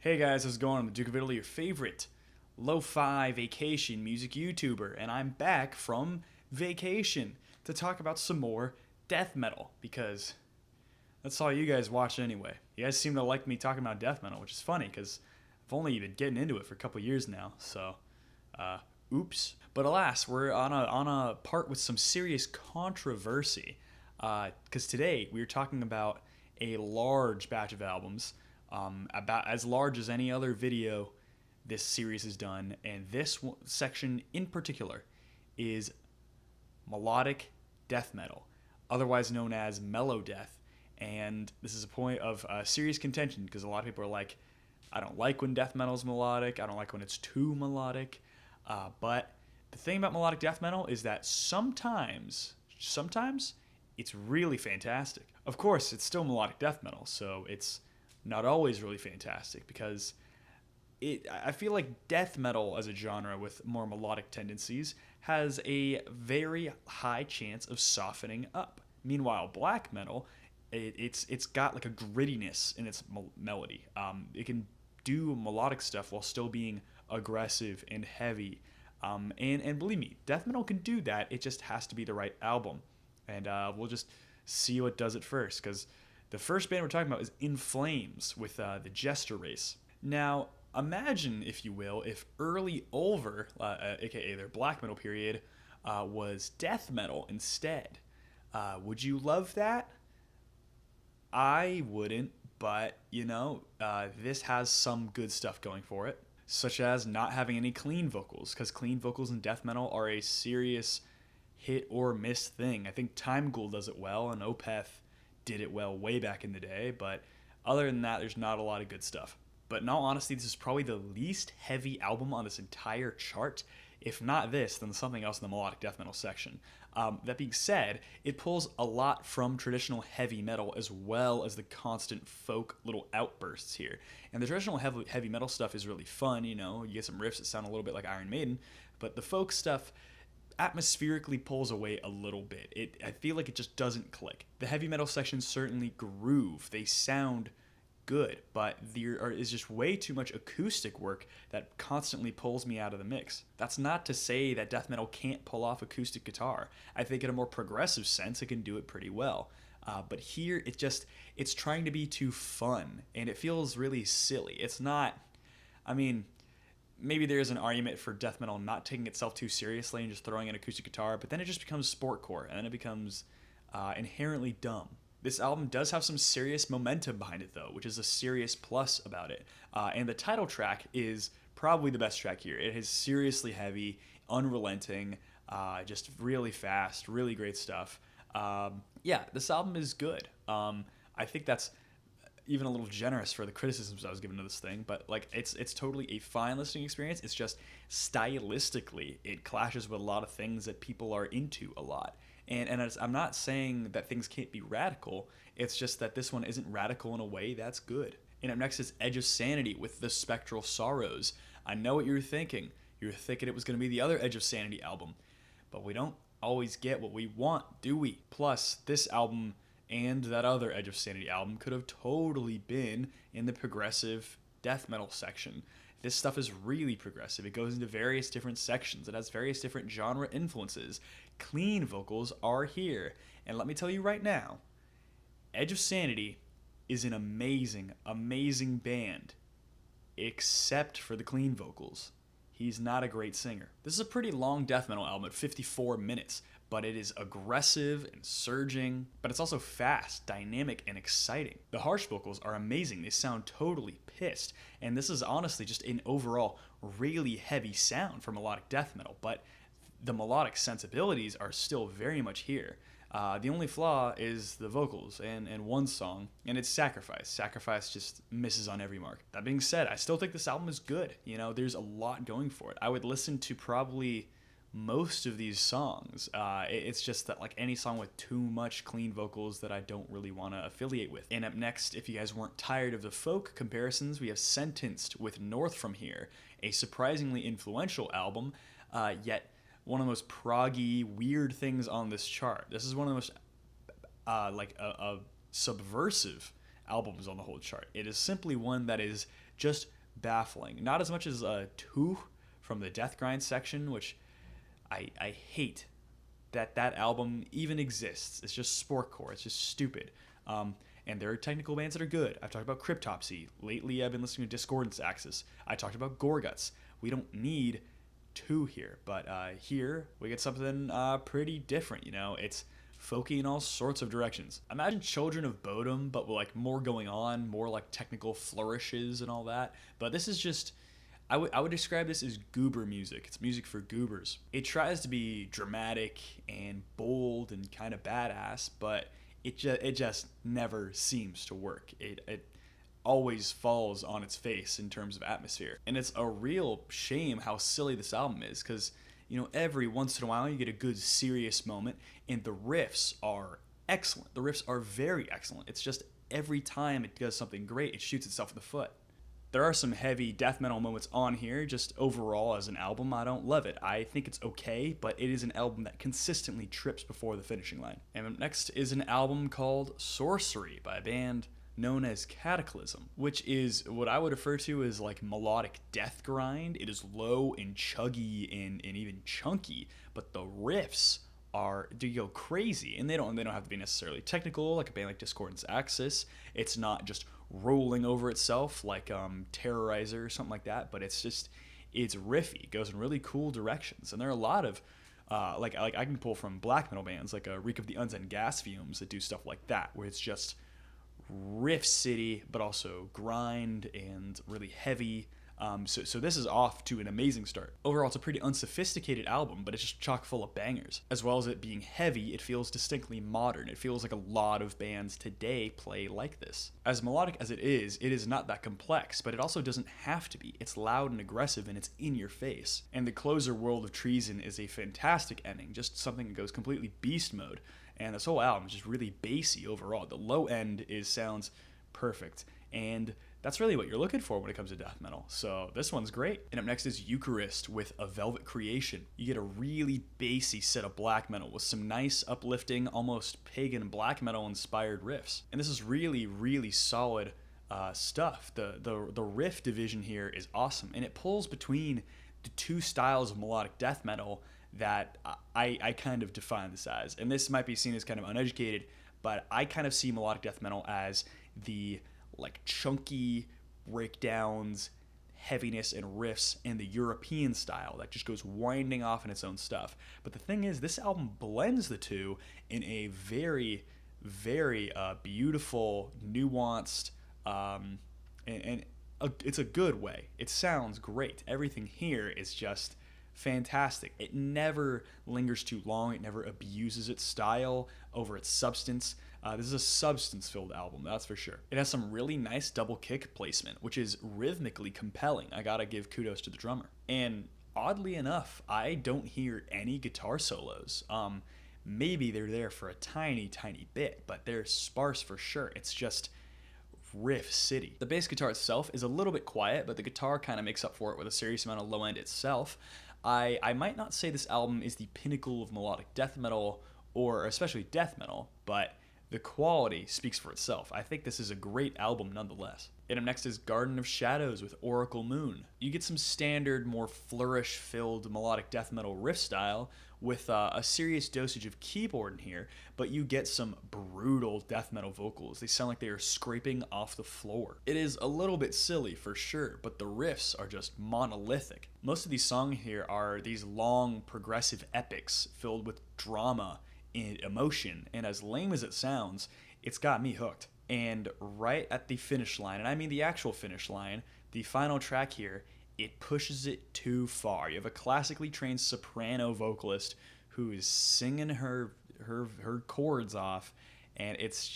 Hey guys, how's it going? I'm the Duke of Italy, your favorite lo-fi vacation music YouTuber, and I'm back from vacation to talk about some more death metal because that's all you guys watch anyway. You guys seem to like me talking about death metal, which is funny because I've only been getting into it for a couple years now. So, uh, oops. But alas, we're on a part with some serious controversy because today we are talking about a large batch of albums, about as large as any other video this series has done, and this section in particular is melodic death metal, otherwise known as melodeath. And this is a point of serious contention because a lot of people are like, I don't like when death metal is melodic. I don't like when it's too melodic. But the thing about melodic death metal is that sometimes it's really fantastic. Of course, it's still melodic death metal, so it's not always really fantastic because I feel like death metal as a genre with more melodic tendencies has a very high chance of softening up. Meanwhile, black metal, it's got like a grittiness in its melody. It can do melodic stuff while still being aggressive and heavy. And believe me, death metal can do that. It just has to be the right album. And we'll just see what does it first, because the first band we're talking about is In Flames with the Jester Race. Now, imagine, if you will, if early Ulver, aka their black metal period, was death metal instead. Would you love that? I wouldn't, but this has some good stuff going for it, such as not having any clean vocals, because clean vocals in death metal are a serious hit or miss thing. I think Time Ghoul does it well, and Opeth did it well way back in the day, but other than that, there's not a lot of good stuff. But in all honesty, this is probably the least heavy album on this entire chart. If not this, then something else in the melodic death metal section. That being said, it pulls a lot from traditional heavy metal as well as the constant folk little outbursts here. And the traditional heavy metal stuff is really fun, you get some riffs that sound a little bit like Iron Maiden, but the folk stuff atmospherically pulls away a little bit. I feel like it just doesn't click. The heavy metal sections certainly groove. They sound good, but there is just way too much acoustic work that constantly pulls me out of the mix. That's not to say that death metal can't pull off acoustic guitar. I think in a more progressive sense, it can do it pretty well. But here, it's trying to be too fun, and it feels really silly. It's not, I mean, maybe there is an argument for death metal not taking itself too seriously and just throwing in acoustic guitar, but then it just becomes sportcore, and then it becomes inherently dumb. This album does have some serious momentum behind it, though, which is a serious plus about it. And the title track is probably the best track here. It is seriously heavy, unrelenting, just really fast, really great stuff. This album is good. I think that's even a little generous for the criticisms I was given to this thing, but like it's totally a fine listening experience. It's just stylistically it clashes with a lot of things that people are into a lot. And I'm not saying that things can't be radical. It's just that this one isn't radical in a way that's good. And up next is Edge of Sanity with The Spectral Sorrows. I know what you were thinking. You were thinking it was going to be the other Edge of Sanity album. But we don't always get what we want, do we? Plus, this album and that other Edge of Sanity album could have totally been in the progressive death metal section. This stuff is really progressive. It goes into various different sections. It has various different genre influences. Clean vocals are here. And let me tell you right now, Edge of Sanity is an amazing, amazing band, except for the clean vocals. He's not a great singer. This is a pretty long death metal album at 54 minutes, but it is aggressive and surging, but it's also fast, dynamic, and exciting. The harsh vocals are amazing. They sound totally pissed, and this is honestly just an overall really heavy sound for melodic death metal, but the melodic sensibilities are still very much here. The only flaw is the vocals and one song, and it's Sacrifice. Sacrifice just misses on every mark. That being said, I still think this album is good. There's a lot going for it. I would listen to probably most of these songs. It's just that like any song with too much clean vocals that I don't really want to affiliate with. And up next, if you guys weren't tired of the folk comparisons, we have Sentenced with North From Here, a surprisingly influential album, yet one of the most proggy, weird things on this chart. This is one of the most subversive albums on the whole chart. It is simply one that is just baffling. Not as much as Two from the Death Grind section, which I hate that album even exists. It's just sportcore. It's just stupid. And there are technical bands that are good. I've talked about Cryptopsy. Lately, I've been listening to Discordance Axis. I talked about Gorguts. We don't need Two here, but here we get something pretty different. It's folky in all sorts of directions. Imagine Children of Bodom, but with like more going on, more like technical flourishes and all that. But this is just, I would describe this as goober music. It's music for goobers. It tries to be dramatic and bold and kind of badass, but it just never seems to work. It always falls on its face in terms of atmosphere. And it's a real shame how silly this album is, because every once in a while you get a good serious moment, and the riffs are excellent. The riffs are very excellent. It's just every time it does something great, it shoots itself in the foot. There are some heavy death metal moments on here. Just overall as an album, I don't love it. I think it's okay, but it is an album that consistently trips before the finishing line. And next is an album called Sorcery by a band known as Cataclysm, which is what I would refer to as like melodic death grind. It is low and chuggy and even chunky, but the riffs do go crazy, and they don't have to be necessarily technical like a band like Discordance Axis. It's not just rolling over itself like Terrorizer or something like that, but it's riffy. It goes in really cool directions, and there are a lot of like I can pull from black metal bands like Reek of the Unzen Gas Fumes that do stuff like that, where it's just riff city but also grind and really heavy. So this is off to an amazing start. Overall, it's a pretty unsophisticated album, but it's just chock full of bangers. As well as it being heavy, it feels distinctly modern. It feels like a lot of bands today play like this. As melodic as it is not that complex, but it also doesn't have to be. It's loud and aggressive, and it's in your face. And the closer, World of Treason, is a fantastic ending, just something that goes completely beast mode. And this whole album is just really bassy overall. The low end sounds perfect, and that's really what you're looking for when it comes to death metal. So this one's great. And up next is Eucharist with A Velvet Creation. You get a really bassy set of black metal with some nice, uplifting, almost pagan black metal inspired riffs. And this is really, really solid stuff. The riff division here is awesome, and it pulls between the two styles of melodic death metal that I kind of define this as. And this might be seen as kind of uneducated, but I kind of see melodic death metal as the like chunky breakdowns, heaviness, and riffs in the European style that just goes winding off in its own stuff. But the thing is, this album blends the two in a very, very beautiful, nuanced, it's a good way. It sounds great. Everything here is just fantastic. It never lingers too long. It never abuses its style over its substance. This is a substance-filled album, that's for sure. It has some really nice double kick placement, which is rhythmically compelling. I gotta give kudos to the drummer. And oddly enough, I don't hear any guitar solos. Maybe they're there for a tiny, tiny bit, but they're sparse for sure. It's just riff city. The bass guitar itself is a little bit quiet, but the guitar kind of makes up for it with a serious amount of low end itself. I might not say this album is the pinnacle of melodic death metal, or especially death metal, but the quality speaks for itself. I think this is a great album nonetheless. And up next is Garden of Shadows with Oracle Moon. You get some standard, more flourish-filled melodic death metal riff style with a serious dosage of keyboard in here, but you get some brutal death metal vocals. They sound like they are scraping off the floor. It is a little bit silly for sure, but the riffs are just monolithic. Most of these songs here are these long, progressive epics filled with drama and emotion, and as lame as it sounds, it's got me hooked. And right at the finish line, and I mean the actual finish line, the final track here, it pushes it too far. You have a classically trained soprano vocalist who is singing her chords off, and it's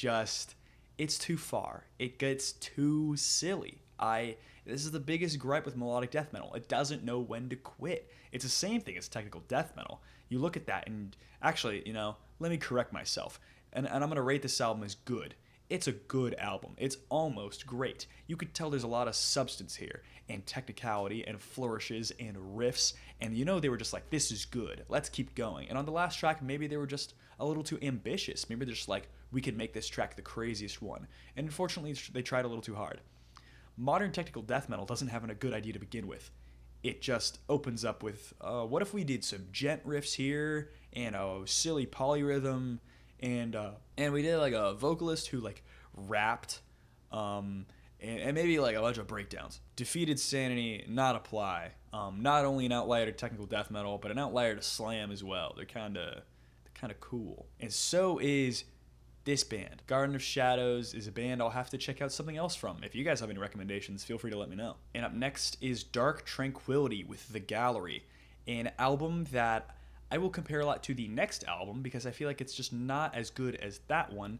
too far. It gets too silly. This is the biggest gripe with melodic death metal. It doesn't know when to quit. It's the same thing as technical death metal. You look at that, and actually, let me correct myself. And I'm going to rate this album as good. It's a good album. It's almost great. You could tell there's a lot of substance here, and technicality, and flourishes, and riffs, and they were just like, this is good. Let's keep going. And on the last track, maybe they were just a little too ambitious. Maybe they're just like, we could make this track the craziest one. And unfortunately, they tried a little too hard. modern technical death metal doesn't have a good idea to begin with. It just opens up with, what if we did some gent riffs here and a silly polyrhythm, and we did like a vocalist who like rapped, and maybe like a bunch of breakdowns. Defeated Sanity, not apply. Not only an outlier to technical death metal, but an outlier to slam as well. They're kind of cool, and so is this band. Garden of Shadows is a band I'll have to check out something else from. If you guys have any recommendations, feel free to let me know. And up next is Dark Tranquillity with The Gallery, an album that I will compare a lot to the next album because I feel like it's just not as good as that one,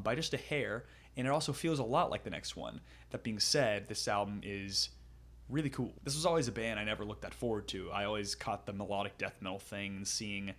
by just a hair, and it also feels a lot like the next one. That being said, this album is really cool. This was always a band I never looked that forward to. I always caught the melodic death metal thing and seeing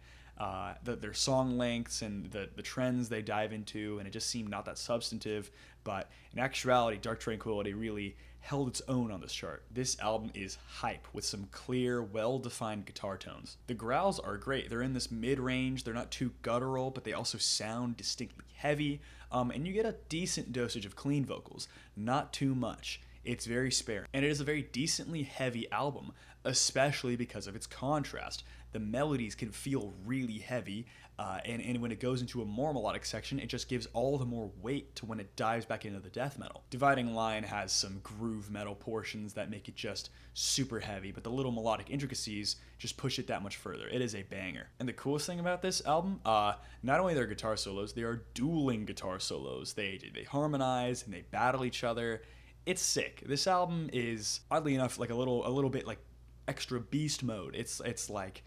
their song lengths and the trends they dive into, and it just seemed not that substantive. But in actuality, Dark Tranquillity really held its own on this chart. This album is hype with some clear, well-defined guitar tones. The growls are great. They're in this mid-range. They're not too guttural, but they also sound distinctly heavy. And you get a decent dosage of clean vocals. Not too much. It's very sparing. And it is a very decently heavy album, especially because of its contrast. The melodies can feel really heavy, and when it goes into a more melodic section, it just gives all the more weight to when it dives back into the death metal. Dividing Line has some groove metal portions that make it just super heavy, but the little melodic intricacies just push it that much further. It is a banger. And the coolest thing about this album, not only their guitar solos, they are dueling guitar solos. They harmonize and they battle each other. It's sick. This album is, oddly enough, like a little bit like extra beast mode. It's like,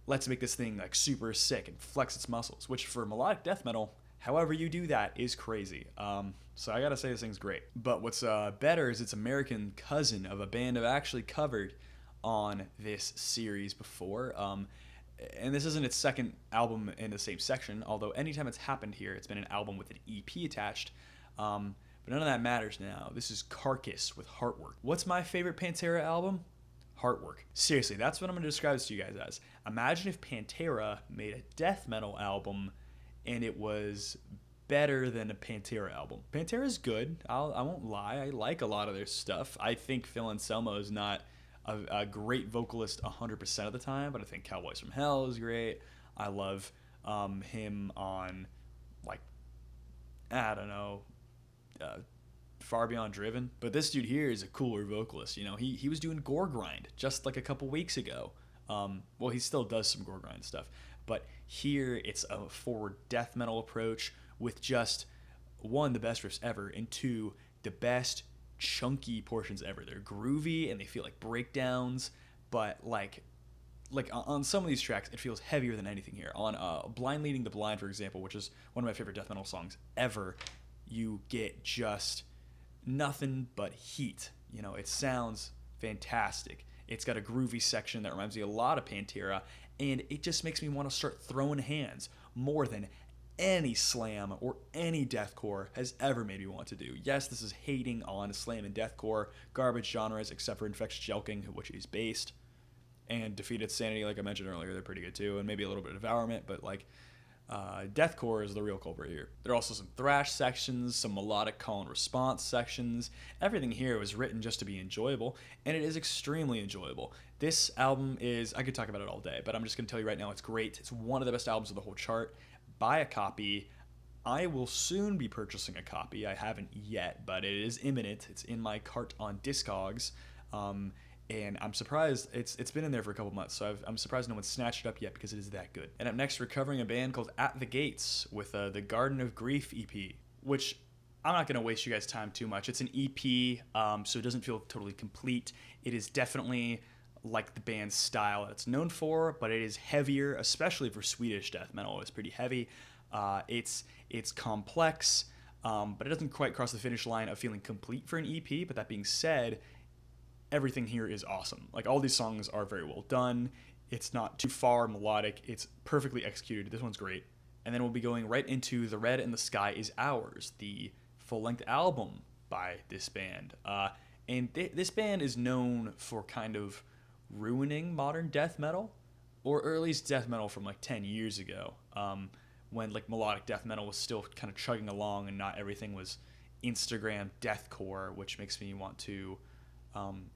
let's make this thing like super sick and flex its muscles, which for melodic death metal, however you do that, is crazy. So I gotta say this thing's great. But what's better is its American cousin of a band I've actually covered on this series before. And this isn't its second album in the same section, although anytime it's happened here, it's been an album with an EP attached. But none of that matters now. This is Carcass with Heartwork. What's my favorite Pantera album? Heartwork. Seriously, that's what I'm going to describe this to you guys as. Imagine if Pantera made a death metal album and it was better than a Pantera album. Pantera's good. I won't lie. I like a lot of their stuff. I think Phil Anselmo is not a great vocalist 100% of the time, but I think Cowboys from Hell is great. I love him on, like, I don't know, Far Beyond Driven. But this dude here is a cooler vocalist. You know, he was doing gore grind just like a couple weeks ago. Well, he still does some gore grind stuff, but here it's a forward death metal approach with just, one, the best riffs ever, and two, the best chunky portions ever. They're groovy and they feel like breakdowns, but like on some of these tracks, it feels heavier than anything here. On Blind Leading the Blind, for example, which is one of my favorite death metal songs ever, you get just nothing but heat. You know, it sounds fantastic. It's got a groovy section that reminds me a lot of Pantera, and it just makes me want to start throwing hands more than any slam or any deathcore has ever made me want to do. Yes, this is hating on slam and deathcore, garbage genres except for Infectious Jelking, which is based, and Defeated Sanity, like I mentioned earlier, they're pretty good too, and maybe a little bit of Devourment, but like, deathcore is the real culprit here. There are also some thrash sections, some melodic call and response sections. Everything here was written just to be enjoyable, and it is extremely enjoyable. This album is, I could talk about it all day, but I'm just going to tell you right now, it's great. It's one of the best albums of the whole chart. Buy a copy. I will soon be purchasing a copy. I haven't yet, but it is imminent. It's in my cart on Discogs. And I'm surprised it's been in there for a couple months, so I'm surprised no one's snatched it up yet because it is that good. And up next, we're covering a band called At the Gates with the Garden of Grief EP, which I'm not going to waste you guys' time too much. It's an EP, so it doesn't feel totally complete. It is definitely like the band's style that it's known for, but it is heavier, especially for Swedish death metal. It's pretty heavy. It's complex, but it doesn't quite cross the finish line of feeling complete for an EP. But that being said, everything here is awesome. Like, all these songs are very well done. It's not too far melodic. It's perfectly executed. This one's great. And then we'll be going right into The Red and the Sky is Ours, the full-length album by this band. And this band is known for kind of ruining modern death metal, or at least death metal from like 10 years ago, when like melodic death metal was still kind of chugging along and not everything was Instagram deathcore, which makes me want to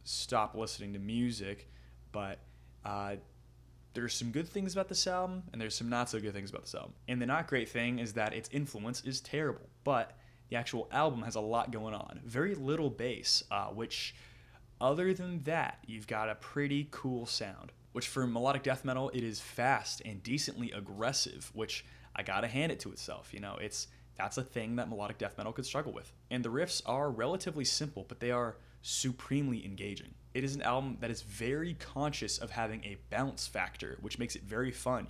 stop listening to music. But there's some good things about this album, and there's some not so good things about this album. And the not great thing is that its influence is terrible, but the actual album has a lot going on. Very little bass, which, other than that, you've got a pretty cool sound. Which for melodic death metal, it is fast and decently aggressive, which I gotta hand it to itself. That's a thing that melodic death metal could struggle with. And the riffs are relatively simple, but they are supremely engaging. It is an album that is very conscious of having a bounce factor, which makes it very fun,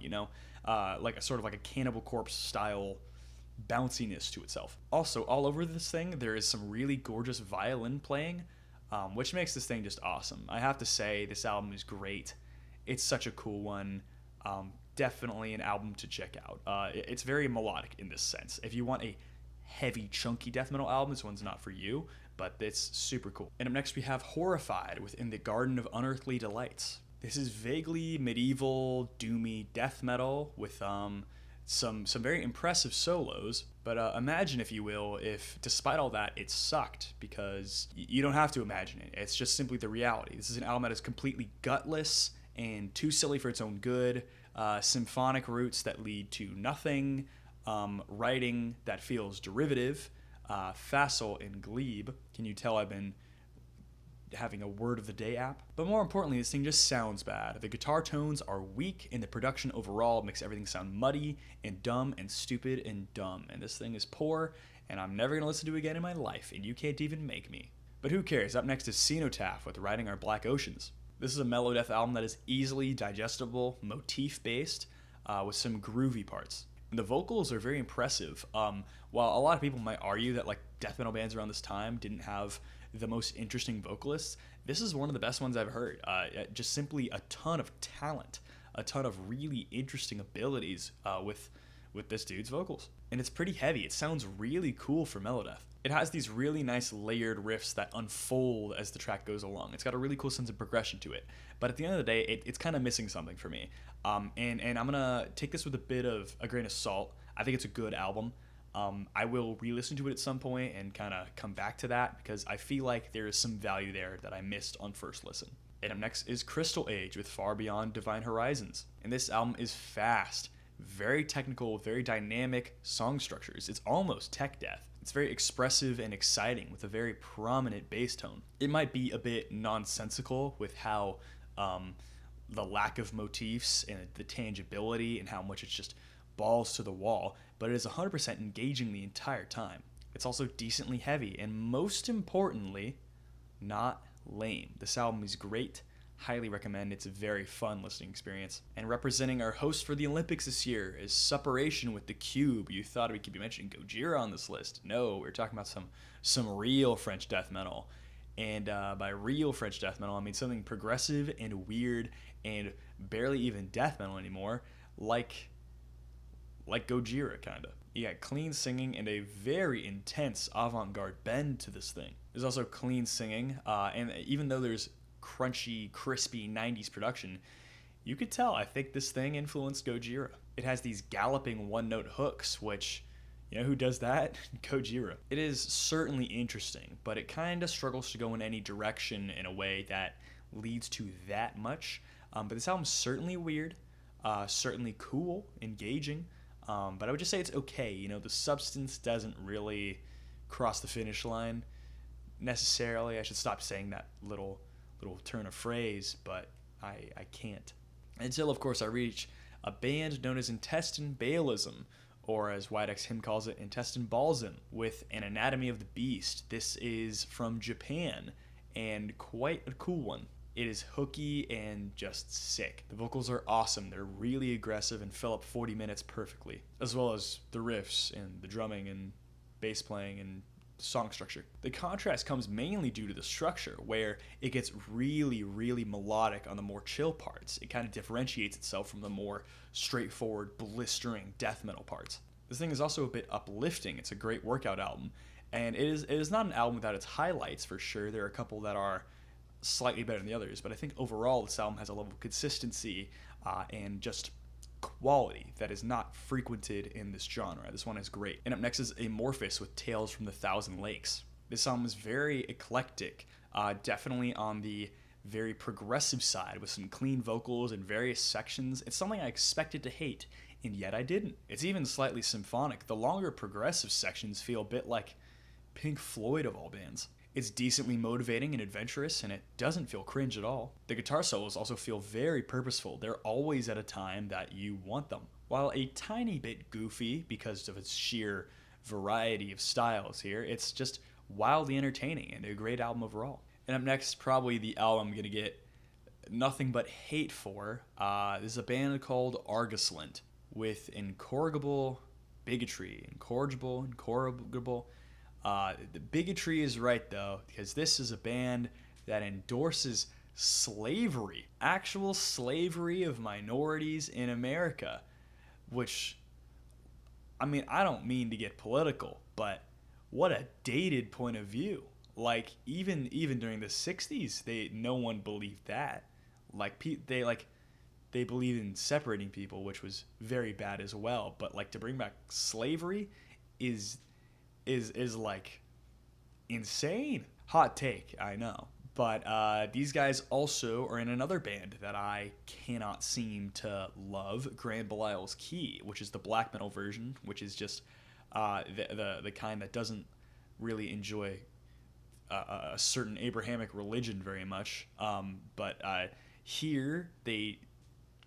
like a sort of like a Cannibal Corpse style bounciness to itself. Also, all over this thing, there is some really gorgeous violin playing, which makes this thing just awesome. I have to say, this album is great. It's such a cool one. Definitely an album to check out. It's very melodic in this sense. If you want a heavy, chunky death metal album, this one's not for you, but it's super cool. And up next we have Horrified within the Garden of Unearthly Delights. This is vaguely medieval, doomy death metal with some very impressive solos, but imagine, if you will, if despite all that it sucked, because you don't have to imagine it. It's just simply the reality. This is an album that is completely gutless and too silly for its own good, symphonic roots that lead to nothing, writing that feels derivative, facile and glebe. Can you tell I've been having a word of the day app? But more importantly, this thing just sounds bad. The guitar tones are weak, and the production overall makes everything sound muddy and dumb and stupid and dumb. And this thing is poor, and I'm never going to listen to it again in my life, and you can't even make me. But who cares? Up next is Cenotaph with Riding Our Black Oceans. This is a melodeath album that is easily digestible, motif-based, with some groovy parts. And the vocals are very impressive. While a lot of people might argue that death metal bands around this time didn't have the most interesting vocalists, this is one of the best ones I've heard. Just simply a ton of talent, a ton of really interesting abilities with this dude's vocals. And it's pretty heavy. It sounds really cool for melodeath. It has these really nice layered riffs that unfold as the track goes along. It's got a really cool sense of progression to it. But at the end of the day, it's kind of missing something for me. And I'm going to take this with a grain of salt. I think it's a good album. I will re-listen to it at some point and kind of come back to that, because I feel like there is some value there that I missed on first listen. And up next is Crystal Age with Far Beyond Divine Horizons. And this album is fast, very technical, very dynamic song structures. It's almost tech death. It's very expressive and exciting with a very prominent bass tone. It might be a bit nonsensical with how the lack of motifs and the tangibility and how much it's just balls to the wall, but it is 100% engaging the entire time. It's also decently heavy, and most importantly, not lame. This album is great. Highly recommend. It's a very fun listening experience. And representing our host for the Olympics this year is Suppuration with The Cube. You thought we could be mentioning Gojira on this list. No, we're talking about some real French death metal. And by real French death metal, I mean something progressive and weird and barely even death metal anymore, like Gojira, kind of. You got clean singing and a very intense avant-garde bend to this thing. There's also clean singing, and even though there's crunchy, crispy 90s production, you could tell I think this thing influenced Gojira. It has these galloping one-note hooks, which, you know who does that? Gojira. It is certainly interesting, but it kind of struggles to go in any direction in a way that leads to that much. But this album's certainly weird, certainly cool, engaging, but I would just say it's okay. The substance doesn't really cross the finish line necessarily. I should stop saying that little turn of phrase, but I can't. Until, of course, I reach a band known as Intestine Baalism, or as White X Him calls it, Intestine Balsam, with An Anatomy of the Beast. This is from Japan, and quite a cool one. It is hooky and just sick. The vocals are awesome. They're really aggressive and fill up 40 minutes perfectly, as well as the riffs and the drumming and bass playing and song structure. The contrast comes mainly due to the structure, where it gets really, really melodic on the more chill parts. It kind of differentiates itself from the more straightforward, blistering death metal parts. This thing is also a bit uplifting. It's a great workout album, and it is not an album without its highlights, for sure. There are a couple that are slightly better than the others, but I think overall this album has a level of consistency and just quality that is not frequented in this genre. This one is great. And up next is Amorphous with Tales from the Thousand Lakes. This album is very eclectic, definitely on the very progressive side with some clean vocals and various sections. It's something I expected to hate, and yet I didn't. It's even slightly symphonic. The longer progressive sections feel a bit like Pink Floyd of all bands. It's decently motivating and adventurous, and it doesn't feel cringe at all. The guitar solos also feel very purposeful. They're always at a time that you want them. While a tiny bit goofy because of its sheer variety of styles here, it's just wildly entertaining and a great album overall. And up next, probably the album I'm going to get nothing but hate for. This is a band called Argoslant with incorrigible bigotry. Incorrigible. The bigotry is right, though, because this is a band that endorses slavery, actual slavery of minorities in America, which, I mean, I don't mean to get political, but what a dated point of view. Like, even during the 60s, no one believed that. They believed in separating people, which was very bad as well. But like, to bring back slavery is like insane. Hot take, I know. But these guys also are in another band that I cannot seem to love, Grand Belial's Key, which is the black metal version, which is just the kind that doesn't really enjoy a certain Abrahamic religion very much. But here they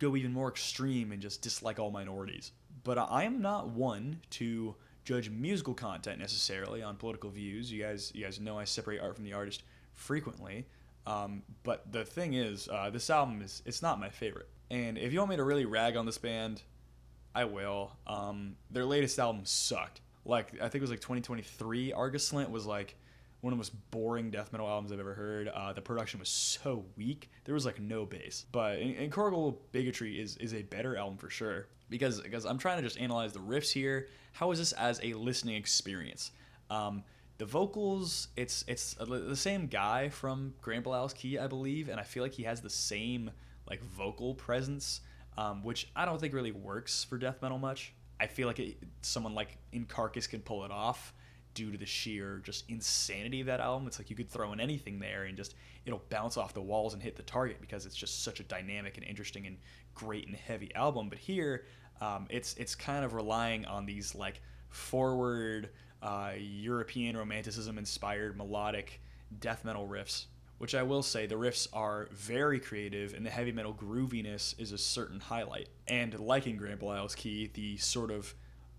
go even more extreme and just dislike all minorities. But I am not one to judge musical content necessarily on political views. You guys know I separate art from the artist frequently. But the thing is, this album it's not my favorite. And if you want me to really rag on this band, I will. Their latest album sucked. Like, I think it was like 2023. Argoslant was like one of the most boring death metal albums I've ever heard. The production was so weak. There was like no bass. But Incorrigible Bigotry is a better album for sure. Because I'm trying to just analyze the riffs here. How is this as a listening experience? The vocals, it's the same guy from Grand Belial's Key, I believe, and I feel like he has the same like vocal presence, which I don't think really works for death metal much. I feel like someone like In Carcass can pull it off due to the sheer just insanity of that album. It's like you could throw in anything there and just it'll bounce off the walls and hit the target because it's just such a dynamic and interesting and great and heavy album. But here, it's kind of relying on these like forward European romanticism inspired melodic death metal riffs, which I will say the riffs are very creative and the heavy metal grooviness is a certain highlight. And like in Grand Belial's Key,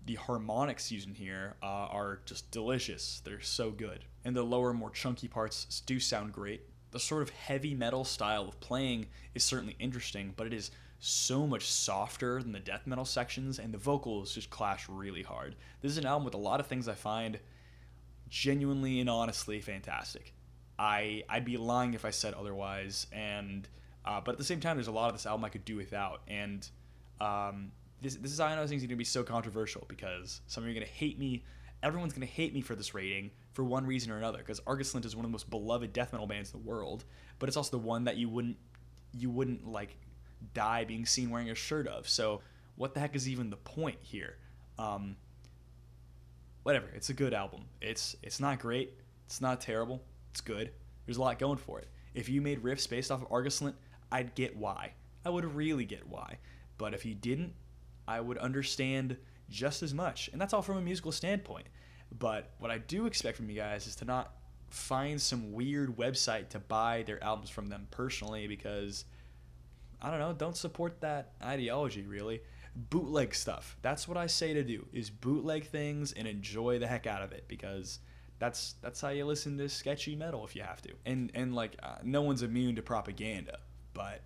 the harmonics used in here are just delicious. They're so good. And the lower, more chunky parts do sound great. The sort of heavy metal style of playing is certainly interesting, but it is so much softer than the death metal sections, and the vocals just clash really hard. This is an album with a lot of things I find genuinely and honestly fantastic. I'd be lying if I said otherwise, and but at the same time, there's a lot of this album I could do without, and this is how I know this thing's going to be so controversial, because some of you are going to hate me. Everyone's going to hate me for this rating for one reason or another, because Argoslant is one of the most beloved death metal bands in the world, but it's also the one that you wouldn't like die being seen wearing a shirt of. So what the heck is even the point here? Whatever, it's a good album. It's not great, it's not terrible, it's good. There's a lot going for it. If you made riffs based off of Argoslant, I'd get why. I would really get why. But if you didn't, I would understand just as much. And that's all from a musical standpoint. But what I do expect from you guys is to not find some weird website to buy their albums from them personally, because I don't know, don't support that ideology, really. Bootleg stuff. That's what I say to do, is bootleg things and enjoy the heck out of it, because that's how you listen to sketchy metal if you have to. And like, no one's immune to propaganda, but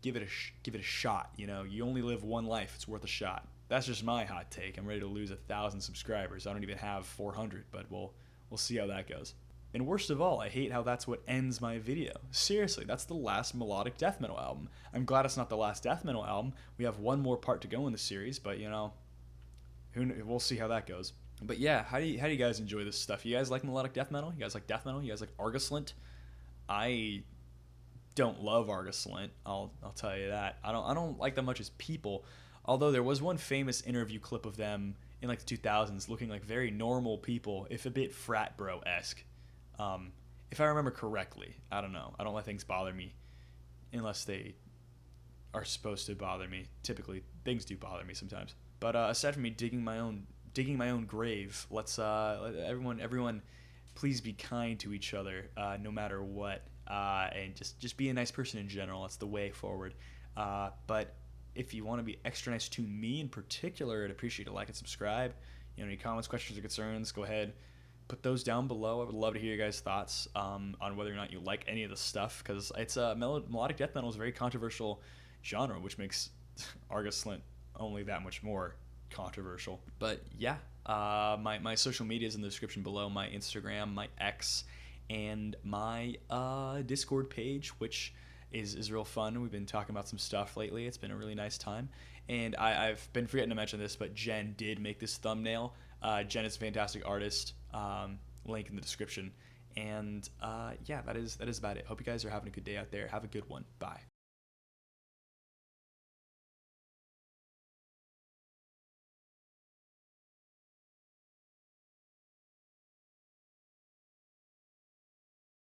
give it a shot. You know, you only live one life. It's worth a shot. That's just my hot take. I'm ready to lose 1,000 subscribers. I don't even have 400, but we'll see how that goes. And worst of all, I hate how that's what ends my video. Seriously, that's the last melodic death metal album. I'm glad it's not the last death metal album. We have one more part to go in the series, but you know, we'll see how that goes. But yeah, how do you guys enjoy this stuff? You guys like melodic death metal? You guys like death metal? You guys like Argoslant? I don't love Argus Lint. I'll tell you that. I don't like them much as people. Although there was one famous interview clip of them in like the 2000s looking like very normal people, if a bit frat bro esque. Um, if I remember correctly, I don't know. I don't let things bother me unless they are supposed to bother me. Typically, things do bother me sometimes. But aside from me digging my own grave, let's let everyone please be kind to each other, no matter what, and just be a nice person in general. That's the way forward. But if you want to be extra nice to me in particular, I'd appreciate a like and subscribe. Any comments, questions, or concerns, go ahead, put those down below. I would love to hear your guys' thoughts on whether or not you like any of the stuff, because it's melodic death metal is a very controversial genre, which makes Argus Lint only that much more controversial. But yeah, my social media is in the description below. My Instagram, my X, and my Discord page, which is real fun. We've been talking about some stuff lately. It's been a really nice time. And I've been forgetting to mention this, but Jen did make this thumbnail. Jen is a fantastic artist. Link in the description. And yeah, that is about it. Hope you guys are having a good day out there. Have a good one. Bye.